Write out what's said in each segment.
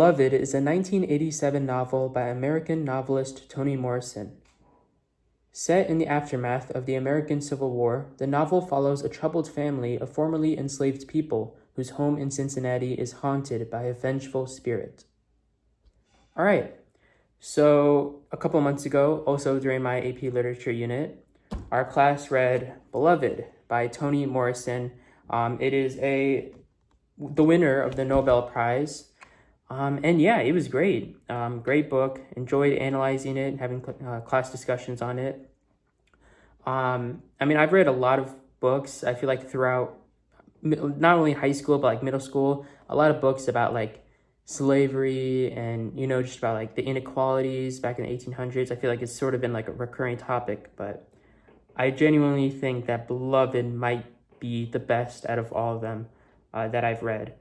Beloved is a 1987 novel by American novelist Toni Morrison. Set in the aftermath of the American Civil War, the novel follows a troubled family of formerly enslaved people whose home in Cincinnati is haunted by a vengeful spirit. All right, so a couple months ago, also during my AP Literature unit, our class read Beloved by Toni Morrison. It is the winner of the Nobel Prize. And yeah, it was great. Great book. Enjoyed analyzing it, having class discussions on it. I've read a lot of books. I feel like throughout not only high school, but like middle school, a lot of books about like slavery and, just about like the inequalities back in the 1800s. I feel like it's sort of been like a recurring topic, but I genuinely think that Beloved might be the best out of all of them that I've read.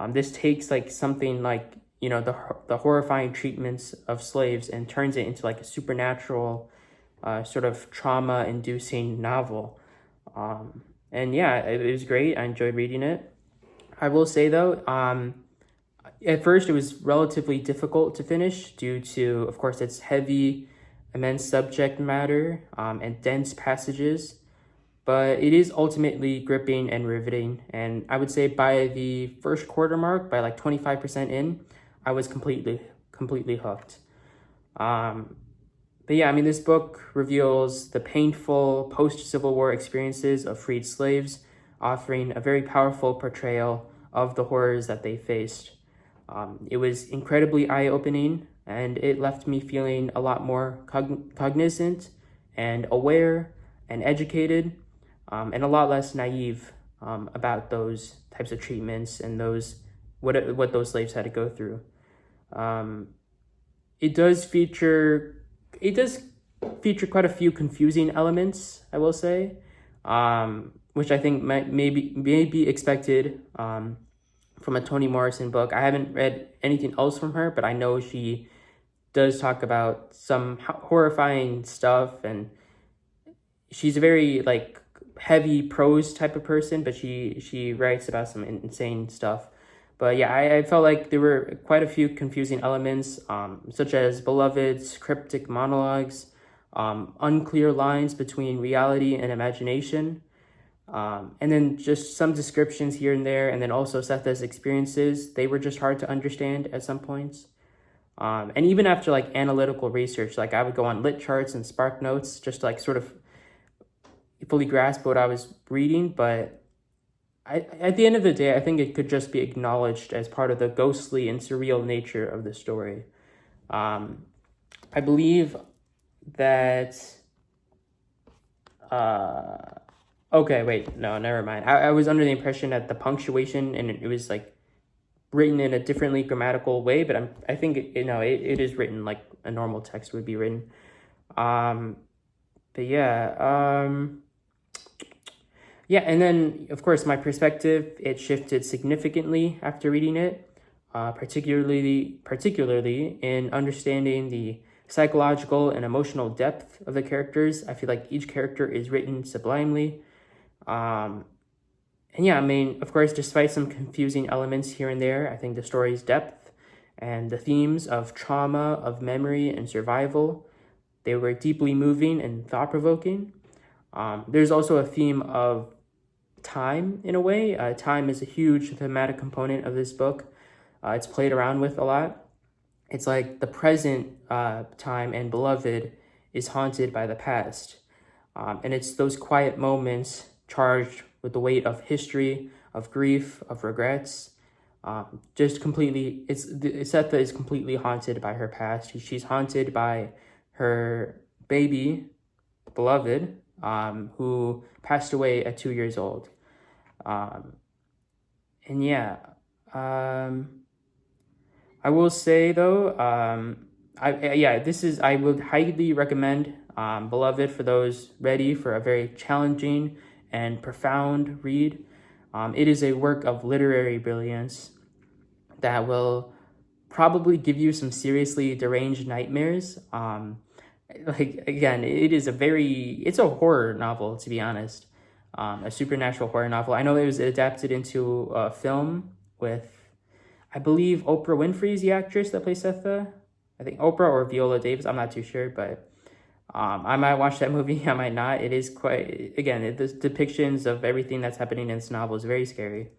This takes like something like, the horrifying treatments of slaves and turns it into like a supernatural sort of trauma-inducing novel. And yeah, it was great. I enjoyed reading it. I will say though, at first it was relatively difficult to finish due to, of course, its heavy, immense subject matter and dense passages. But it is ultimately gripping and riveting. And I would say by the first quarter mark, by like 25% in, I was completely hooked. But yeah, this book reveals the painful post-Civil War experiences of freed slaves, offering a very powerful portrayal of the horrors that they faced. It was incredibly eye-opening, and it left me feeling a lot more cognizant and aware and educated, and a lot less naive about those types of treatments and what those slaves had to go through. It does feature quite a few confusing elements, I will say, which I think may be expected from a Toni Morrison book. I haven't read anything else from her, but I know she does talk about some horrifying stuff, and she's a very like heavy prose type of person, but she writes about some insane stuff. But yeah, I felt like there were quite a few confusing elements, such as Beloved's cryptic monologues, unclear lines between reality and imagination, and then just some descriptions here and there, and then also Setha's experiences. They were just hard to understand at some points. And even after like analytical research, like I would go on lit charts and spark notes just to like sort of fully grasp what I was reading, but at the end of the day, I think it could just be acknowledged as part of the ghostly and surreal nature of the story. I believe that... okay, wait, no, never mind. I was under the impression that the punctuation, and it was like written in a differently grammatical way, but I think it is written like a normal text would be written. But yeah, yeah, and then, of course, my perspective, it shifted significantly after reading it, particularly in understanding the psychological and emotional depth of the characters. I feel like each character is written sublimely. And yeah, of course, despite some confusing elements here and there, I think the story's depth and the themes of trauma, of memory, and survival, they were deeply moving and thought-provoking. There's also a theme of time in a way. Time is a huge thematic component of this book. It's played around with a lot. It's like the present time and Beloved is haunted by the past. And it's those quiet moments charged with the weight of history, of grief, of regrets. Setha is completely haunted by her past. She's haunted by her baby, Beloved, who passed away at 2 years old. And yeah, I will say though, I would highly recommend Beloved for those ready for a very challenging and profound read. It is a work of literary brilliance that will probably give you some seriously deranged nightmares. Again, it's a horror novel, to be honest. A supernatural horror novel. I know it was adapted into a film with, I believe Oprah Winfrey is the actress that plays Setha. I think Oprah or Viola Davis. I'm not too sure, but I might watch that movie. I might not. It is quite, again, the depictions of everything that's happening in this novel is very scary.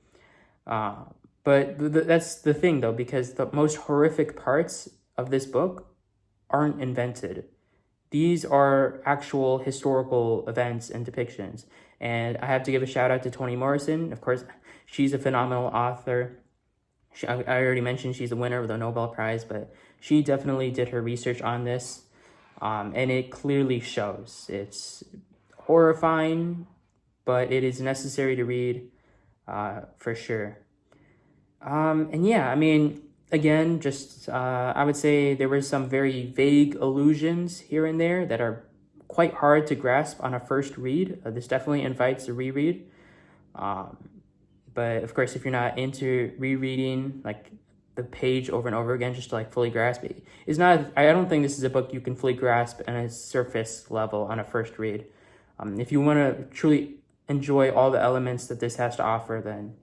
Uh, but that's the thing, though, because the most horrific parts of this book aren't invented. These are actual historical events and depictions. And I have to give a shout out to Toni Morrison. Of course, she's a phenomenal author. I already mentioned she's a winner of the Nobel Prize, but she definitely did her research on this. And it clearly shows. It's horrifying, but it is necessary to read for sure. And yeah, I mean, again, just I would say there were some very vague allusions here and there that are quite hard to grasp on a first read. This definitely invites a reread. But of course, if you're not into rereading like the page over and over again just to like fully grasp it, is not. I don't think this is a book you can fully grasp on a surface level on a first read. If you want to truly enjoy all the elements that this has to offer, then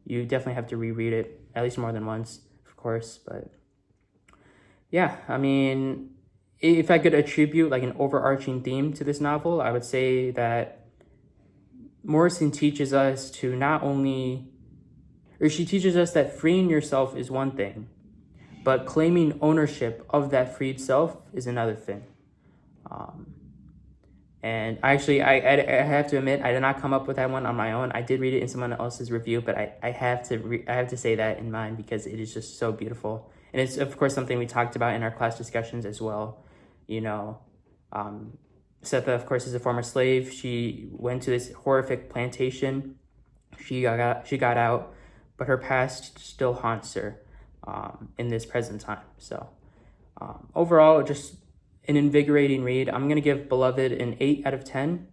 you definitely have to reread it at least more than once, of course. But yeah, I mean, if I could attribute like an overarching theme to this novel, I would say that Morrison teaches us to not only, or she teaches us that freeing yourself is one thing, but claiming ownership of that freed self is another thing. And actually, I have to admit, I did not come up with that one on my own. I did read it in someone else's review, but I have to say that in mind because it is just so beautiful. And it's, of course, something we talked about in our class discussions as well. You know, Setha, of course, is a former slave. She went to this horrific plantation. She got out, but her past still haunts her in this present time. So overall, just an invigorating read. I'm gonna give Beloved an 8 out of 10.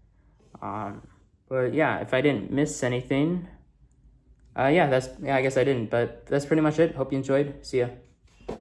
But yeah, if I didn't miss anything, I guess I didn't. But that's pretty much it. Hope you enjoyed. See ya.